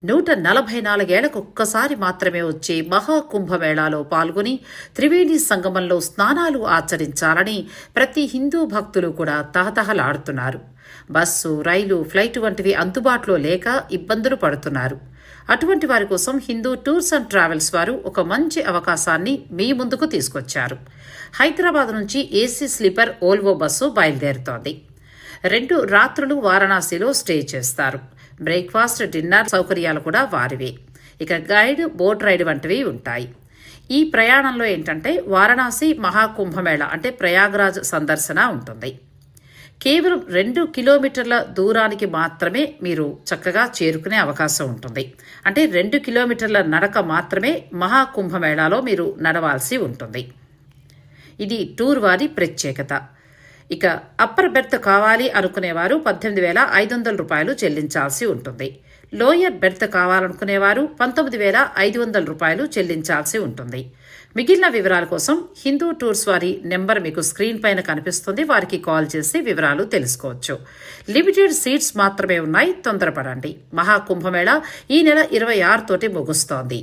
144 ఏళ్లకు ఒక్కసారి మాత్రమే వచ్చే మహాకుంభమేళాలో పాల్గొని త్రివేణి సంగమంలో స్నానాలు ఆచరించాలని ప్రతి హిందూ భక్తులు కూడా తహతహలాడుతున్నారు. బస్సు, రైలు, ఫ్లైట్ వంటివి అందుబాటులో లేక ఇబ్బందులు పడుతున్నారు. అటువంటి వారి కోసం హిందూ టూర్స్ అండ్ ట్రావెల్స్ వారు ఒక మంచి అవకాశాన్ని మీ ముందుకు తీసుకొచ్చారు. హైదరాబాద్ నుంచి ఏసీ స్లీపర్ ఓల్వో బస్సు బయలుదేరుతోంది. 2 రాత్రులు వారణాసిలో స్టే చేస్తారు. బ్రేక్ఫాస్ట్, డిన్నర్ సౌకర్యాలు కూడా వారివే. ఇక గైడ్, బోట్ రైడ్ వంటివి ఉంటాయి. ఈ ప్రయాణంలో ఏంటంటే వారణాసి మహాకుంభమేళ అంటే ప్రయాగ్రాజ్ సందర్శన ఉంటుంది. కేవలం 2 కిలోమీటర్ల దూరానికి మాత్రమే మీరు చక్కగా చేరుకునే అవకాశం ఉంటుంది. అంటే 2 కిలోమీటర్ల నడక మాత్రమే మహాకుంభమేళాలో మీరు నడవాల్సి ఉంటుంది. ఇది టూర్ వారి ప్రత్యేకత. ఇక అప్పర్ బెర్త్ కావాలి అనుకునేవారు 18,500 రూపాయలు చెల్లించాల్సి ఉంటుంది. లోయర్ బెర్త్ కావాలనుకునేవారు 19,500 రూపాయలు చెల్లించాల్సి ఉంటుంది. మిగిలిన వివరాల కోసం హిందూ టూర్స్ వారి నెంబర్ మీకు స్క్రీన్ పైన కనిపిస్తుంది. వారికి కాల్ చేసి వివరాలు తెలుసుకోవచ్చు. లిమిటెడ్ సీట్స్ మాత్రమే ఉన్నాయి, తొందరపడండి. మహాకుంభమేళా ఈ నెల 26 తోటి ముగుస్తోంది.